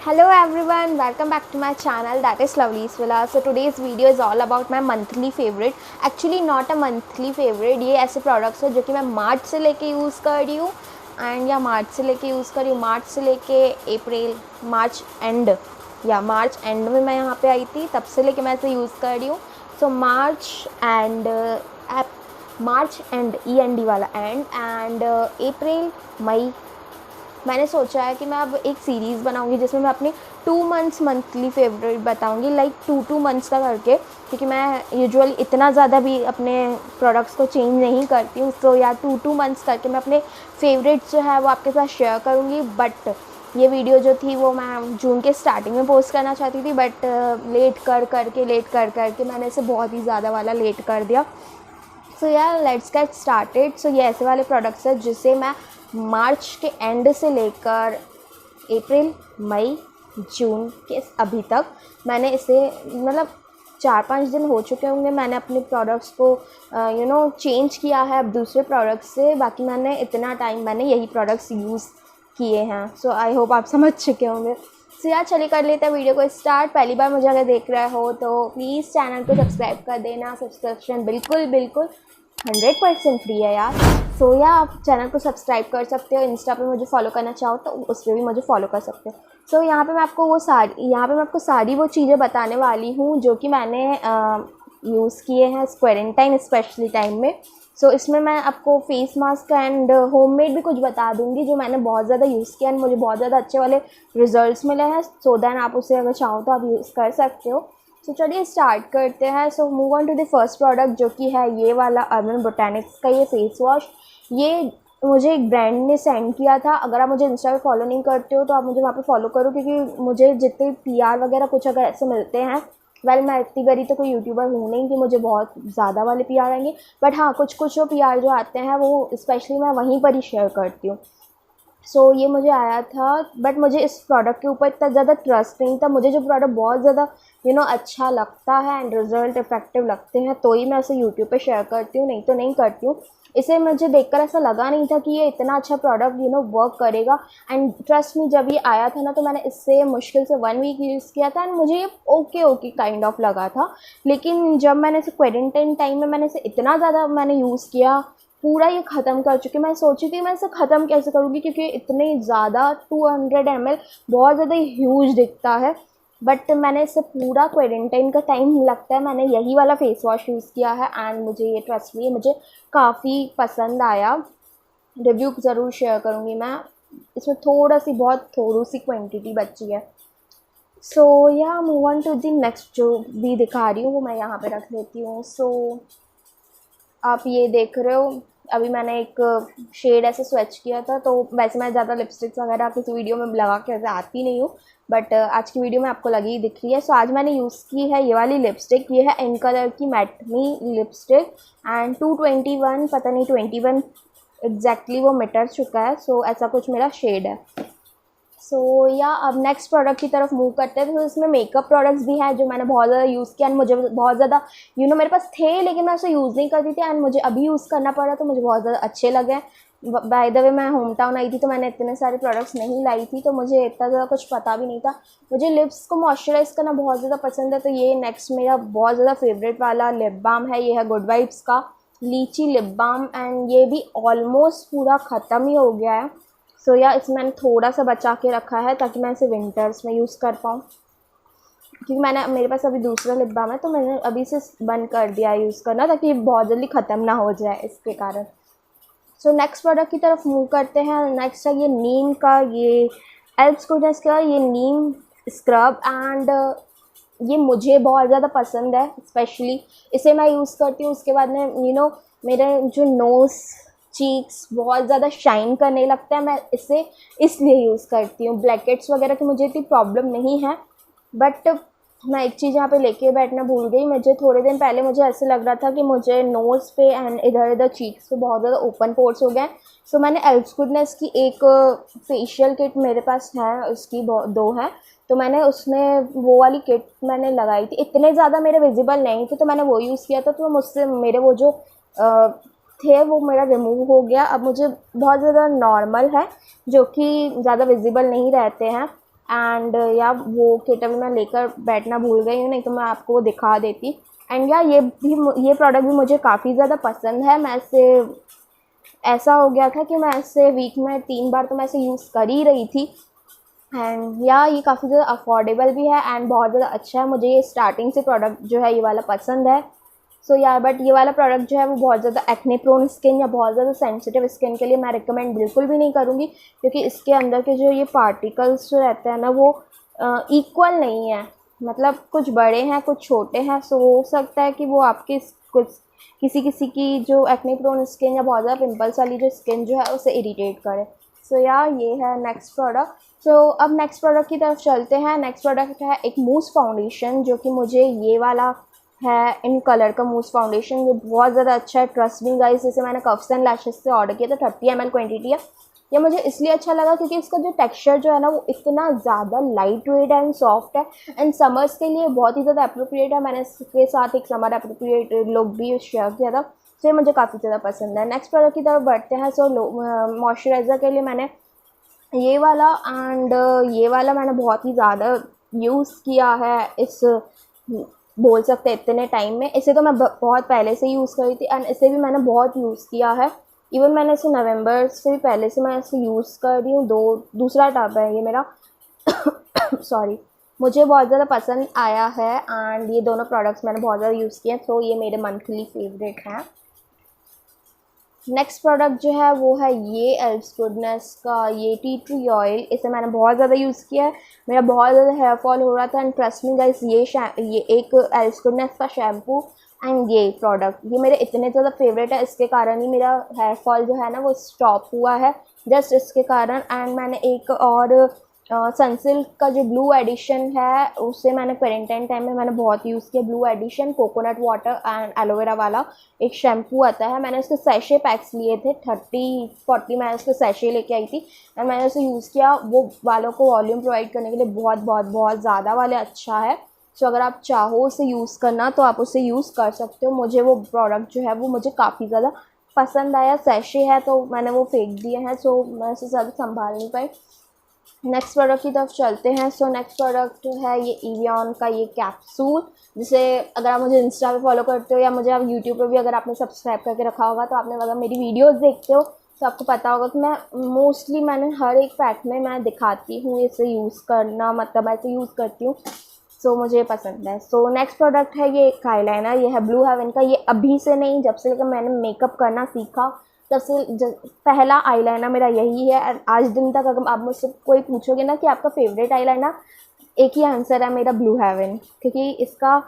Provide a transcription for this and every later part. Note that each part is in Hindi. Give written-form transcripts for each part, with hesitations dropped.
Hello everyone, welcome back to my channel, that is Lovely's Villa. So today's video is all about my monthly favorite. Actually not a monthly favorite, ये ऐसे products है जो कि मैं मार्च से लेके यूज़ कर रही हूँ एंड या मार्च से लेके अप्रैल मार्च एंड में मैं यहाँ पे आई थी, तब से लेके मैं इसे यूज़ कर रही हूँ. सो मार्च एंड END वाला एंड अप्रैल मई मैंने सोचा है कि मैं अब एक सीरीज़ बनाऊंगी जिसमें मैं अपने 2 मंथ्स मंथली फेवरेट बताऊंगी, लाइक 2 मंथ्स का करके, क्योंकि मैं यूजुअली इतना ज़्यादा भी अपने प्रोडक्ट्स को चेंज नहीं करती हूँ. तो या 2 मंथ्स करके मैं अपने फेवरेट्स जो है वो आपके साथ शेयर करूँगी. बट ये वीडियो जो थी वो मैं जून के स्टार्टिंग में पोस्ट करना चाहती थी, बट लेट कर करके मैंने इसे बहुत ही ज़्यादा वाला लेट कर दिया. सो यार लेट्स गेट स्टार्टेड. सो ये ऐसे वाले प्रोडक्ट्स हैं जिसे मैं मार्च के एंड से लेकर अप्रैल मई जून के अभी तक मैंने इसे मतलब 4-5 दिन हो चुके होंगे मैंने अपने प्रोडक्ट्स को चेंज किया है अब दूसरे प्रोडक्ट्स से. बाकी मैंने इतना टाइम मैंने यही प्रोडक्ट्स यूज़ किए हैं. सो आई होप आप समझ चुके होंगे. सो यार चलिए कर लेते हैं वीडियो को स्टार्ट. पहली बार मुझे अगर देख रहे हो तो प्लीज़ चैनल को सब्सक्राइब कर देना. सब्सक्रिप्शन बिल्कुल 100% फ्री है यार. सो या आप चैनल को सब्सक्राइब कर सकते हो. इंस्टा पे मुझे फॉलो करना चाहो तो उस पर भी मुझे फॉलो कर सकते हो. सो यहाँ पे मैं आपको सारी वो चीज़ें बताने वाली हूँ जो कि मैंने यूज़ किए हैं क्वारंटाइन स्पेशली टाइम में. सो इसमें मैं आपको फेस मास्क एंड होममेड भी कुछ बता दूँगी जो मैंने बहुत ज़्यादा यूज़ किया एंड मुझे बहुत ज़्यादा अच्छे वाले रिजल्ट्स मिले हैं. सो दैन आप उसे अगर चाहो तो आप यूज़ कर सकते हो. तो चलिए स्टार्ट करते हैं. So move on to the first product जो कि है ये वाला अर्बन बोटैनिक्स का ये फेस वॉश. ये मुझे एक ब्रांड ने सेंड किया था. अगर आप मुझे इंस्टा पे फॉलो नहीं करते हो तो आप मुझे वहाँ पे फॉलो करो, क्योंकि मुझे जितने PR वगैरह कुछ अगर ऐसे मिलते हैं, मैं इतनी बड़ी तो कोई यूट्यूबर हूँ नहीं कि मुझे बहुत ज़्यादा वाले PR आएंगे. बट हाँ कुछ PR जो आते हैं वो स्पेशली मैं वहीं पर ही शेयर करती हूँ. सो ये मुझे आया था, बट मुझे इस प्रोडक्ट के ऊपर इतना ज़्यादा ट्रस्ट नहीं था. मुझे जो प्रोडक्ट बहुत ज़्यादा अच्छा लगता है एंड रिज़ल्ट इफेक्टिव लगते हैं तो ही मैं उसे यूट्यूब पे शेयर करती हूँ, नहीं तो नहीं करती हूँ. इसे मुझे देखकर ऐसा लगा नहीं था कि ये इतना अच्छा प्रोडक्ट वर्क करेगा. एंड ट्रस्ट मी, जब ये आया था ना तो मैंने इससे मुश्किल से 1 वीक यूज़ किया था एंड मुझे ये ओके काइंड ऑफ लगा था. लेकिन जब मैंने इसे क्वारंटाइन टाइम में मैंने इसे इतना ज़्यादा यूज़ किया, पूरा ये ख़त्म कर चुकी. मैं सोची कि मैं इसे ख़त्म कैसे करूँगी, क्योंकि इतने ज़्यादा 200 ml बहुत ज़्यादा ह्यूज दिखता है. बट मैंने इसे पूरा क्वारंटाइन का टाइम लगता है मैंने यही वाला फेस वॉश यूज़ किया है एंड मुझे ये ट्रस्ट भी मुझे काफ़ी पसंद आया. रिव्यू ज़रूर शेयर करूँगी मैं. इसमें थोड़ी सी क्वांटिटी बची है. So yeah move on to the next जो भी दिखा रही हूँ वो मैं यहाँ पे रख लेती हूँ. सो आप ये देख रहे हो, अभी मैंने एक शेड ऐसे स्विच किया था. तो वैसे मैं ज़्यादा लिपस्टिक्स वगैरह किसी वीडियो में लगा के ऐसे आती नहीं हूँ, बट आज की वीडियो में आपको लगी दिख रही है. सो आज मैंने यूज़ की है ये वाली लिपस्टिक. ये है इन कलर की मैट मी लिपस्टिक एंड 221 पता नहीं 21 एग्जैक्टली वो मिटर चुका है. सो ऐसा कुछ मेरा शेड है. सो या अब नेक्स्ट प्रोडक्ट की तरफ मूव करते हैं. तो इसमें मेकअप प्रोडक्ट्स भी हैं जो मैंने बहुत ज़्यादा यूज़ किया एंड मुझे बहुत ज़्यादा मेरे पास थे, लेकिन मैं उसे यूज़ नहीं करती थी एंड मुझे अभी यूज़ करना पड़ा तो मुझे बहुत ज़्यादा अच्छे लगे. बाय द वे मैं होम टाउन आई थी तो मैंने इतने सारे प्रोडक्ट्स नहीं लाई थी, तो मुझे इतना ज़्यादा कुछ पता भी नहीं था. मुझे लिप्स को मॉइस्चराइज़ करना बहुत ज़्यादा पसंद है, तो ये नेक्स्ट मेरा बहुत ज़्यादा फेवरेट वाला लिप बाम है. ये है गुड वाइब्स का लीची लिप बाम एंड ये भी ऑलमोस्ट पूरा ख़त्म ही हो गया है. सो या इसमें मैंने थोड़ा सा बचा के रखा है ताकि मैं इसे विंटर्स में यूज़ कर पाऊँ, क्योंकि मेरे पास अभी दूसरा लिप बाम है तो मैंने अभी से बंद कर दिया यूज़ करना ताकि बहुत जल्दी ख़त्म ना हो जाए इसके कारण. सो नेक्स्ट प्रोडक्ट की तरफ मूव करते हैं. नेक्स्ट है ये नीम का, ये एल्प्स गुडनेस का ये नीम स्क्रब एंड ये मुझे बहुत ज़्यादा पसंद है. स्पेशली इसे मैं यूज़ करती हूँ. उसके बाद में मेरे जो नोज़ चीक्स बहुत ज़्यादा शाइन करने लगता है. मैं इसे इसलिए यूज़ करती हूँ. ब्लैकेट्स वगैरह की मुझे इतनी प्रॉब्लम नहीं है, बट मैं एक चीज़ यहाँ पे लेके बैठना भूल गई. मुझे थोड़े दिन पहले मुझे ऐसे लग रहा था कि मुझे नोज़ पे एंड इधर चीक्स पे बहुत ज़्यादा ओपन पोर्स हो गए. सो मैंने एल्प्स गुडनेस की एक फेशियल किट मेरे पास है, उसकी 2 है, तो मैंने उसमें वो वाली किट मैंने लगाई थी. इतने ज़्यादा मेरे विजिबल नहीं थे तो मैंने वो यूज़ किया था. तो मुझसे मेरे वो जो थे वो मेरा रिमूव हो गया. अब मुझे बहुत ज़्यादा नॉर्मल है जो कि ज़्यादा विजिबल नहीं रहते हैं. एंड या वो किट अभी मैं लेकर बैठना भूल गई हूँ, नहीं तो मैं आपको वो दिखा देती। एंड या ये प्रोडक्ट भी मुझे काफ़ी ज़्यादा पसंद है। मैं इसे ऐसा हो गया था कि मैं इसे वीक में 3 बार तो मैं इसे यूज़ कर ही रही थी। एंड या ये काफ़ी ज़्यादा अफोर्डेबल भी है एंड बहुत ज़्यादा अच्छा है। मुझे ये स्टार्टिंग से प्रोडक्ट जो है ये वाला पसंद है। सो या बट ये वाला प्रोडक्ट जो है वो बहुत ज़्यादा एक्ने प्रोन स्किन या बहुत ज़्यादा सेंसिटिव स्किन के लिए मैं रिकमेंड बिल्कुल भी नहीं करूँगी, क्योंकि इसके अंदर के जो ये पार्टिकल्स जो रहते हैं ना वो इक्वल नहीं है। मतलब कुछ बड़े हैं कुछ छोटे हैं। सो हो सकता है कि वो आपकी कुछ किसी किसी की जो एक्ने प्रोन स्किन या बहुत ज़्यादा पिंपल्स वाली जो स्किन जो है उसे इरिटेट करे। सो या ये है नेक्स्ट प्रोडक्ट। सो अब नेक्स्ट प्रोडक्ट की तरफ चलते हैं। नेक्स्ट प्रोडक्ट है एक मूस फाउंडेशन, जो कि मुझे ये वाला है इन कलर का मूस फाउंडेशन। ये बहुत ज़्यादा अच्छा है, ट्रस्ट मी गाइस। इसे मैंने कफ्स एंड लैशेस से ऑर्डर किया था, 30 ml क्वांटिटी है। ये मुझे इसलिए अच्छा लगा क्योंकि इसका जो टेक्सचर जो है ना वो इतना ज़्यादा लाइट वेट एंड सॉफ्ट है एंड समर्स के लिए बहुत ही ज़्यादा अप्रोप्रिएट है। मैंने इसके साथ एक समर अप्रोप्रिएट लुक भी शेयर किया था, तो ये मुझे काफ़ी ज़्यादा पसंद है। नेक्स्ट प्रोडक्ट की तरफ बढ़ते हैं। सो मॉइस्चराइज़र के लिए मैंने ये वाला एंड ये वाला मैंने बहुत ही ज़्यादा यूज़ किया है इस बोल सकते हैं इतने टाइम में। इसे तो मैं बहुत पहले से यूज़ करी थी एंड इसे भी मैंने बहुत यूज़ किया है। इवन मैंने इसे नवंबर से भी पहले से मैं इसे यूज़ कर रही हूँ। दूसरा टब है ये मेरा सॉरी। मुझे बहुत ज़्यादा पसंद आया है एंड ये दोनों प्रोडक्ट्स मैंने बहुत ज़्यादा यूज़ किए हैं, तो ये मेरे मंथली फेवरेट हैं। नेक्स्ट प्रोडक्ट जो है वो है ये एल्स गुडनेस का ये टी ट्री ऑयल। इसे मैंने बहुत ज़्यादा यूज़ किया है, मेरा बहुत ज़्यादा हेयर फॉल हो रहा था एंड ट्रस्ट मी गाइस ये एक एल्स गुडनेस का शैम्पू एंड ये प्रोडक्ट ये मेरे इतने ज़्यादा फेवरेट है। इसके कारण ही मेरा हेयर फॉल जो है ना वो स्टॉप हुआ है, जस्ट इसके कारण। एंड मैंने एक और सनसिल्क का जो ब्लू एडिशन है उसे मैंने क्वारंटाइन टाइम में मैंने बहुत यूज़ किया। Blue edition coconut water and aloe vera वाला एक शैम्पू आता है। मैंने उसके सैशे पैक्स लिए थे 30-40 मैं उसके सैशे लेके आई थी एंड मैंने उसे यूज़ किया। वो बालों को वॉल्यूम प्रोवाइड करने के लिए बहुत बहुत बहुत ज़्यादा वाले अच्छा है। सो अगर आप चाहो उसे यूज़ करना तो आप उसे यूज़ कर सकते हो। मुझे वो प्रोडक्ट जो है वो मुझे काफ़ी ज़्यादा पसंद आया। सैशे है तो मैंने वो फेंक दिए हैं, सो मैं उसे ज़्यादा संभाल नहीं पाई। नेक्स्ट प्रोडक्ट की तरफ चलते हैं। सो नेक्स्ट प्रोडक्ट है ये एवियन का ये कैप्सूल, जिसे अगर आप मुझे इंस्टा पे फॉलो करते हो या मुझे आप यूट्यूब पे भी अगर आपने सब्सक्राइब करके रखा होगा तो आपने अगर मेरी वीडियोस देखते हो तो आपको पता होगा कि मैं मोस्टली मैंने हर एक पैक में मैं दिखाती हूँ इसे यूज़ करना, मतलब ऐसे यूज़ करती हूँ। सो मुझे पसंद है। सो नेक्स्ट प्रोडक्ट है ये एक आईलाइनर। ये है ब्लू हेवन का। ये अभी से नहीं, जब से लेकर मैंने मेकअप करना सीखा तब से पहला आईलाइनर मेरा यही है। आज दिन तक अगर आप मुझसे कोई पूछोगे ना कि आपका फेवरेट आईलाइनर, एक ही आंसर है मेरा ब्लू हेवन, क्योंकि इसका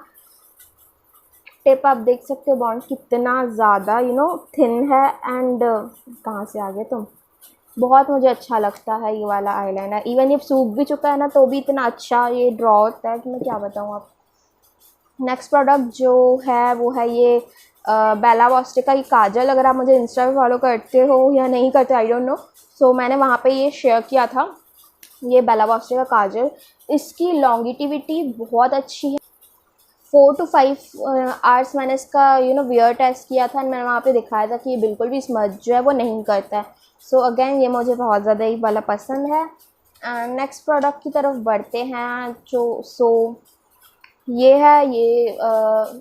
टिप आप देख सकते हो बॉन्ड कितना ज़्यादा थिन है एंड कहाँ से आ गए तुम। बहुत मुझे अच्छा लगता है ये वाला आईलाइनर। इवन ये सूख भी चुका है ना तो भी इतना अच्छा ये ड्रॉ होता है कि मैं क्या बताऊँ आप। नेक्स्ट प्रोडक्ट जो है वो है ये बेला वॉस्टे का ये काजल। अगर आप मुझे इंस्टा पे फॉलो करते हो या नहीं करते आई डोंट नो, सो मैंने वहाँ पे ये शेयर किया था ये बेला वॉस्टे का काजल। इसकी लॉन्गिटिविटी बहुत अच्छी है। 4 to 5 आवर्स मैंने इसका वियर टेस्ट किया था। मैंने वहाँ पे दिखाया था कि ये बिल्कुल भी स्मज जो है वो नहीं करता है। सो अगेन ये मुझे बहुत ज़्यादा ही वाला पसंद है। एंड नेक्स्ट प्रोडक्ट की तरफ बढ़ते हैं जो ये है ये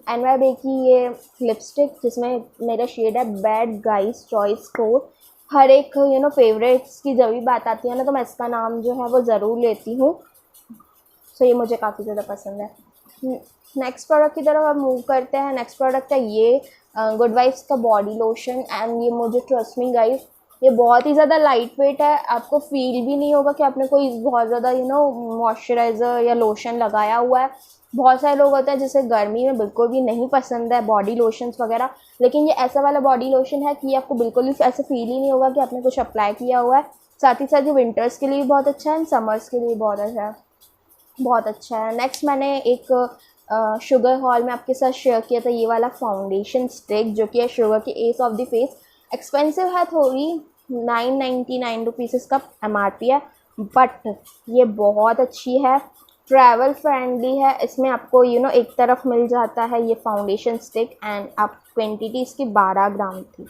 NYB की ये लिपस्टिक, जिसमें मेरा शेड है बैड गाइस चॉइस 4। हर एक फेवरेट्स की जब भी बात आती है ना तो मैं इसका नाम जो है वो ज़रूर लेती हूँ। सो ये मुझे काफ़ी ज़्यादा पसंद है। नेक्स्ट प्रोडक्ट की तरफ हम मूव करते हैं। नेक्स्ट प्रोडक्ट है ये गुड वाइब्स का बॉडी लोशन एंड ये मुझे ट्रस्ट मी गाइस ये बहुत ही ज़्यादा लाइट वेट है। आपको फील भी नहीं होगा कि आपने कोई बहुत ज़्यादा मॉइस्चराइज़र या लोशन लगाया हुआ है। बहुत सारे लोग होते हैं जिसे गर्मी में बिल्कुल भी नहीं पसंद है बॉडी लोशंस वगैरह, लेकिन ये ऐसा वाला बॉडी लोशन है कि आपको बिल्कुल भी ऐसे फील ही नहीं होगा कि आपने कुछ अप्लाई किया हुआ है। साथ ही साथ ये विंटर्स के लिए भी बहुत अच्छा है एंड समर्स के लिए बहुत अच्छा है, बहुत अच्छा है। नेक्स्ट मैंने एक शुगर हॉल में आपके साथ शेयर किया था ये वाला फाउंडेशन स्टिक, जो कि है शुगर की S of the face. Expensive है थोड़ी, 999 रुपीज़ इसका MRP है, बट ये बहुत अच्छी है, ट्रैवल फ्रेंडली है। इसमें आपको एक तरफ मिल जाता है ये फाउंडेशन स्टिक एंड आप क्वांटिटी इसकी 12 ग्राम थी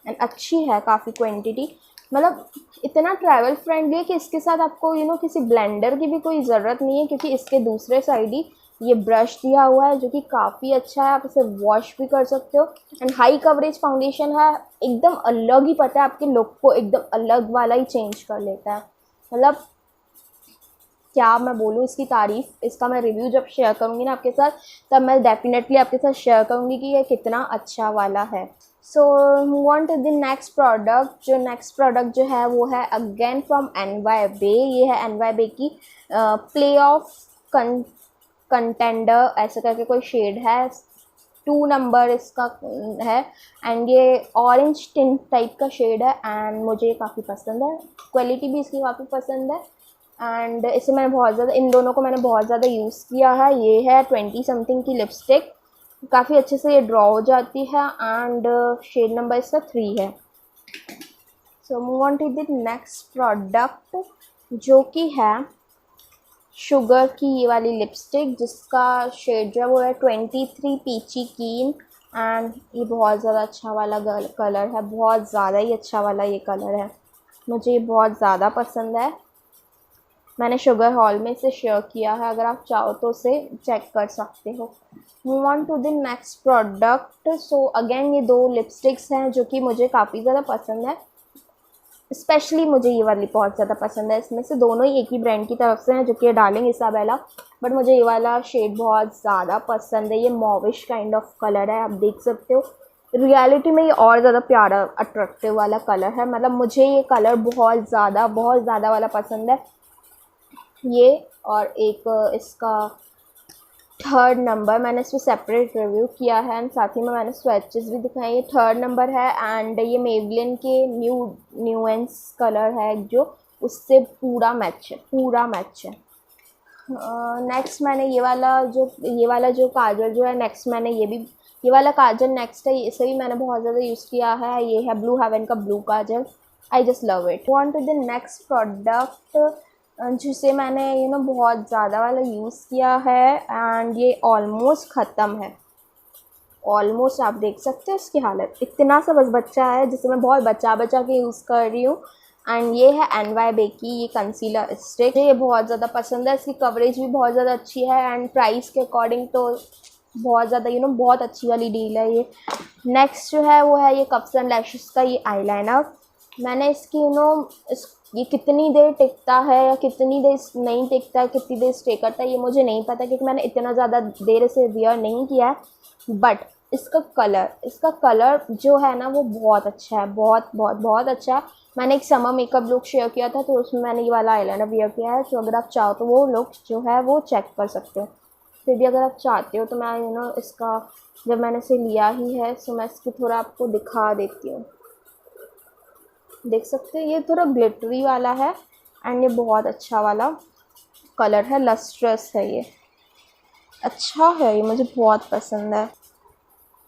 एंड अच्छी है काफ़ी क्वांटिटी। मतलब इतना ट्रैवल फ्रेंडली है कि इसके साथ आपको किसी ब्लेंडर की भी कोई ज़रूरत नहीं है, क्योंकि इसके दूसरे साइड ही ये ब्रश दिया हुआ है जो कि काफ़ी अच्छा है। आप इसे वॉश भी कर सकते हो। एंड हाई कवरेज फाउंडेशन है, एकदम अलग ही, पता है आपके लुक को एकदम अलग वाला ही चेंज कर लेता है। मतलब क्या मैं बोलूँ इसकी तारीफ़, इसका मैं रिव्यू जब शेयर करूँगी ना आपके साथ, तब मैं डेफिनेटली आपके साथ शेयर करूँगी कि ये कितना अच्छा वाला है। So move on to the next product. जो नेक्स्ट प्रोडक्ट जो है वो है अगेन फ्रॉम एनवाई ये है एनवाई की प्ले ऑफ कंटेंडर ऐसे करके कोई शेड है, 2 नंबर इसका है। एंड ये ऑरेंज टिंट टाइप का शेड है एंड मुझे ये काफ़ी पसंद है, क्वालिटी भी इसकी काफ़ी पसंद है। एंड इसे मैंने बहुत ज़्यादा, इन दोनों को मैंने बहुत ज़्यादा यूज़ किया है। ये है 20 समथिंग की लिपस्टिक, काफ़ी अच्छे से ये ड्रॉ हो जाती है एंड शेड नंबर इसका 3 है। So move on to the next product जो कि है शुगर की ये वाली लिपस्टिक, जिसका शेड जो है वो है 23 पीची कीन। एंड ये बहुत ज़्यादा अच्छा वाला कलर है, बहुत ज़्यादा ही अच्छा वाला ये कलर है, मुझे ये बहुत ज़्यादा पसंद है। मैंने शुगर हॉल में इसे शेयर किया है, अगर आप चाहो तो उसे चेक कर सकते हो। Move on to the next product. So again ये 2 लिपस्टिक्स हैं जो कि मुझे काफ़ी ज़्यादा पसंद है, स्पेशली मुझे ये वाली बहुत ज़्यादा पसंद है। इसमें से दोनों ही एक ही ब्रांड की तरफ से हैं जो कि डार्लिंग इसाबेला, बट मुझे ये वाला शेड बहुत ज़्यादा पसंद है। ये मॉविश काइंड ऑफ कलर है, आप देख सकते हो। रियलिटी में ये और ज़्यादा प्यारा अट्रैक्टिव वाला कलर है, मतलब मुझे ये कलर बहुत ज़्यादा वाला पसंद है ये। और एक इसका 3rd नंबर, मैंने इसमें सेपरेट रिव्यू किया है एंड साथ ही में मैंने स्वैचेस भी दिखाए। ये 3rd नंबर है एंड ये मेबलिन के न्यूएंस कलर है जो उससे पूरा मैच है। नेक्स्ट मैंने ये वाला जो काजल जो है, नेक्स्ट मैंने ये वाला काजल नेक्स्ट है, इसे भी मैंने बहुत ज़्यादा यूज़ किया है। ये है ब्लू हेवन का blue kajal, I just love it. On to the next product जिसे मैंने बहुत ज़्यादा वाला यूज़ किया है एंड ये ऑलमोस्ट ख़त्म है, ऑलमोस्ट आप देख सकते हो इसकी हालत, इतना सा बस बच्चा है जिसे मैं बहुत बचा के यूज़ कर रही हूँ। एंड ये है एनवाई की ये कंसीलर स्टिक, ये बहुत ज़्यादा पसंद है, इसकी कवरेज भी बहुत ज़्यादा अच्छी है एंड प्राइस के अकॉर्डिंग तो बहुत ज़्यादा बहुत अच्छी वाली डील है ये। नेक्स्ट जो है वो है ये कप्स एंड लैशेस का ये आईलाइनर। मैंने इसकी ये कितनी देर टिकता है या कितनी देर नहीं टिकता है, कितनी देर स्टे करता है, ये मुझे नहीं पता क्योंकि मैंने इतना ज़्यादा देर इसे वियर नहीं किया है। बट इसका कलर जो है ना वो बहुत अच्छा है, बहुत अच्छा है। मैंने एक समर मेकअप लुक शेयर किया था तो उसमें मैंने ये वाला आईलाइनर वियर किया है, तो अगर आप चाहो तो वो लुक जो है वो चेक कर सकते हो। फिर भी अगर आप चाहते हो तो मैं इसका, जब मैंने इसे लिया ही है तो मैं इसकी थोड़ा आपको दिखा देती हूँ। देख सकते हैं ये थोड़ा ग्लिटरी वाला है एंड ये बहुत अच्छा वाला कलर है, लस्ट्रस है, ये अच्छा है, ये मुझे बहुत पसंद है।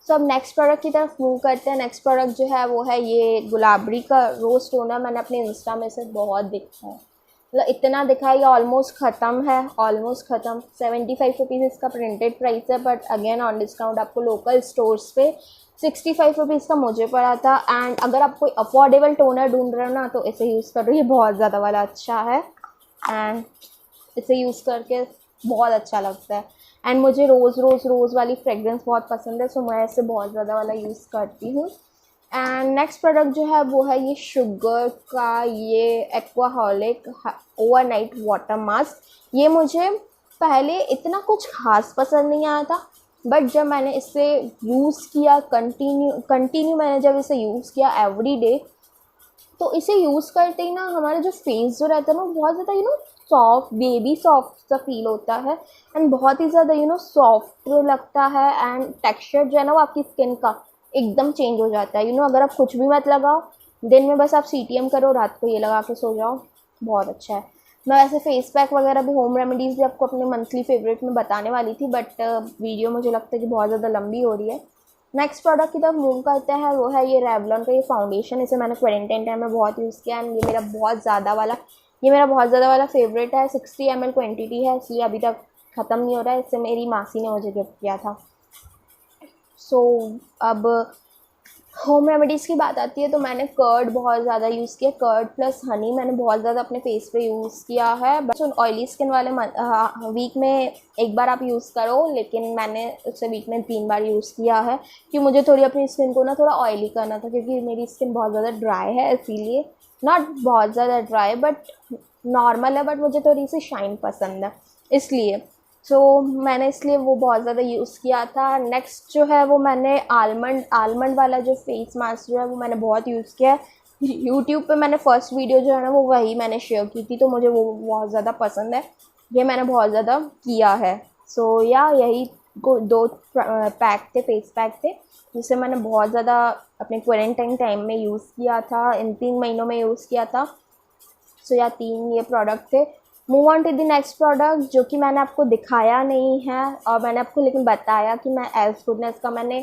सो अब नेक्स्ट प्रोडक्ट की तरफ मूव करते हैं। नेक्स्ट प्रोडक्ट जो है वो है ये गुलाबरी का रोज टोनर। मैंने अपने इंस्टा में से बहुत देखा है, मतलब इतना दिखा है, ये ऑलमोस्ट ख़त्म है, ऑलमोस्ट ख़त्म। 75 रुपीज़ इसका प्रिंटेड प्राइस है, बट अगेन ऑन डिस्काउंट आपको लोकल स्टोर्स पे 65 रुपीज़ का मुझे पड़ा था। एंड अगर आप कोई अफोर्डेबल टोनर ढूंढ रहे हो ना तो इसे यूज़ करो, ये बहुत ज़्यादा वाला अच्छा है एंड इसे यूज़ करके बहुत अच्छा लगता है। एंड मुझे रोज़ वाली फ्रेगरेंस बहुत पसंद है, सो मैं इसे बहुत ज़्यादा वाला यूज़ करती हूँ। एंड नेक्स्ट प्रोडक्ट जो है वो है ये शुगर का ये एक्वाहॉलिक ओवरनाइट वाटर मास्क। ये मुझे पहले इतना कुछ खास पसंद नहीं आया था, बट जब मैंने इसे यूज़ किया कंटिन्यू मैंने जब इसे यूज़ किया एवरी डे, तो इसे यूज़ करते ही ना हमारा जो फेस जो रहता है ना बहुत ज़्यादा सॉफ्ट, बेबी सॉफ्ट सा फील होता है एंड बहुत ही ज़्यादा सॉफ्ट लगता है। एंड टेक्सचर जो है ना वो आपकी स्किन का एकदम चेंज हो जाता है। अगर आप कुछ भी मत लगाओ, दिन में बस आप CTM करो, रात को ये लगा के सो जाओ, बहुत अच्छा है। मैं वैसे फेस पैक वगैरह भी, होम रेमेडीज़ भी आपको अपने मंथली फेवरेट में बताने वाली थी, बट वीडियो मुझे लगता है कि बहुत ज़्यादा लंबी हो रही है। नेक्स्ट प्रोडक्ट की तरफ मूव करते हैं, वो है ये रेवलॉन का ये फाउंडेशन। इसे मैंने क्वारंटाइन टाइम में बहुत यूज़ किया एंड ये मेरा बहुत ज़्यादा वाला फेवरेट है। 60 ml क्वान्टिटी है, इसलिए अभी तक ख़त्म नहीं हो रहा है। इससे मेरी मासी ने मुझे गिफ्ट किया था। सो अब होम रेमेडीज़ की बात आती है तो मैंने कर्ड बहुत ज़्यादा यूज़ किया, कर्ड प्लस हनी मैंने बहुत ज़्यादा अपने फेस पे यूज़ किया है। बस ऑयली स्किन वाले वीक में एक बार आप यूज़ करो, लेकिन मैंने उसे वीक में 3 बार यूज़ किया है कि मुझे थोड़ी अपनी स्किन को ना थोड़ा ऑयली करना था, क्योंकि मेरी स्किन बहुत ज़्यादा ड्राई है, इसीलिए नॉट बहुत ज़्यादा ड्राई बट नॉर्मल है, बट मुझे थोड़ी सी शाइन पसंद है इसलिए। सो मैंने इसलिए वो बहुत ज़्यादा यूज़ किया था। नेक्स्ट जो है वो मैंने आलमंड वाला जो फेस मास्क जो है वो मैंने बहुत यूज़ किया है। यूट्यूब पे मैंने फर्स्ट वीडियो जो है ना वो वही मैंने शेयर की थी, तो मुझे वो बहुत ज़्यादा पसंद है, ये मैंने बहुत ज़्यादा किया है। सो या यही को 2 पैक थे, फेस पैक थे, जिसे मैंने बहुत ज़्यादा अपने क्वारंटाइन टाइम में यूज़ किया था, इन 3 महीनों में यूज़ किया था। सो या 3 ये प्रोडक्ट थे। Move on to the next product, जो कि मैंने आपको दिखाया नहीं है और मैंने आपको लेकिन बताया कि मैं एल्फ गुडनेस का मैंने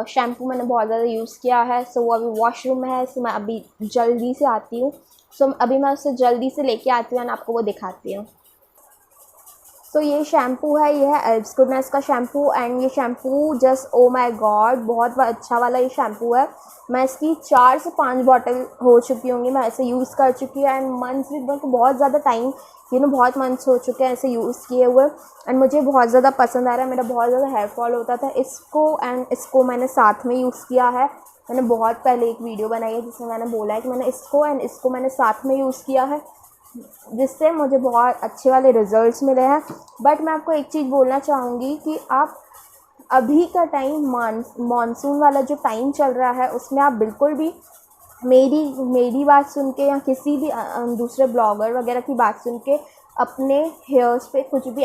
शैम्पू मैंने बहुत ज़्यादा यूज़ किया है। सो वो अभी वॉशरूम में है, सो मैं अभी जल्दी से आती हूँ। सो अभी मैं उसे जल्दी से लेके आती हूँ और आपको वो दिखाती हूँ। तो ये शैम्पू है, ये है एल्फ गुडनेस का शैम्पू एंड ये shampoo just oh my God बहुत अच्छा वाला ये शैम्पू है। मैं इसकी 4 से 5 बॉटल हो चुकी होंगी, मैं ऐसे यूज़ कर चुकी हूँ एंड मंथ्स भी बहुत ज़्यादा टाइम बहुत मंथ्स हो चुके हैं ऐसे यूज़ किए हुए एंड मुझे बहुत ज़्यादा पसंद आ रहा है। मेरा बहुत ज़्यादा हेयर फॉल होता था, इसको मैंने साथ में यूज़ किया है। मैंने बहुत पहले एक वीडियो बनाई है जिसमें मैंने बोला है कि मैंने इसको मैंने साथ में यूज़ किया है, जिससे मुझे बहुत अच्छे वाले रिज़ल्ट्स मिले हैं। बट मैं आपको एक चीज़ बोलना चाहूँगी कि आप अभी का टाइम मानसून वाला जो टाइम चल रहा है उसमें आप बिल्कुल भी मेरी बात सुन के या किसी भी दूसरे ब्लॉगर वगैरह की बात सुन के अपने हेयर्स पे कुछ भी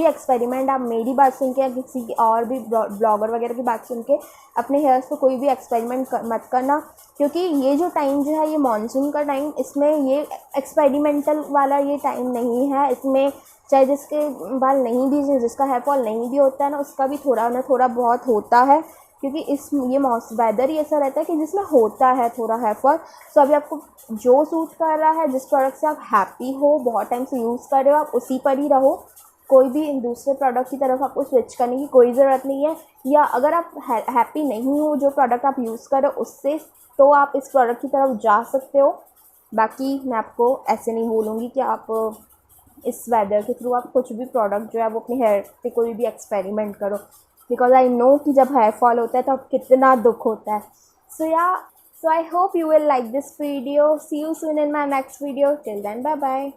एक्सपेरिमेंट आप मेरी बात सुन के या किसी और भी ब्लॉगर वगैरह की बात सुन के अपने हेयर्स पे कोई भी एक्सपेरिमेंट मत करना, क्योंकि ये जो टाइम जो है ये मानसून का टाइम, इसमें ये एक्सपेरिमेंटल वाला ये टाइम नहीं है। इसमें चाहे जिसके बाल नहीं भी, जिसका हेयर फॉल नहीं भी होता है ना, उसका भी थोड़ा ना थोड़ा बहुत होता है, क्योंकि ये वेदर ही ऐसा रहता है कि जिसमें होता है थोड़ा हेयर फॉल। सो अभी आपको जो सूट कर रहा है, जिस प्रोडक्ट से आप हैप्पी हो, बहुत टाइम से यूज़ कर रहे हो, आप उसी पर ही रहो। कोई भी दूसरे प्रोडक्ट की तरफ आपको स्विच करने की कोई ज़रूरत नहीं है, या अगर आप हैप्पी नहीं हो जो प्रोडक्ट आप यूज़ कर रहे हो उससे, तो आप इस प्रोडक्ट की तरफ जा सकते हो। बाकी मैं आपको ऐसे नहीं बोलूँगी कि आप इस वेदर के थ्रू आप कुछ भी प्रोडक्ट जो है वो अपने हेयर पे कोई भी एक्सपेरिमेंट करो, बिकॉज आई नो कि जब हेयर फॉल होता है तो कितना दुख होता है। So I hope you will like this video. See you soon in my next video. Till then, bye bye.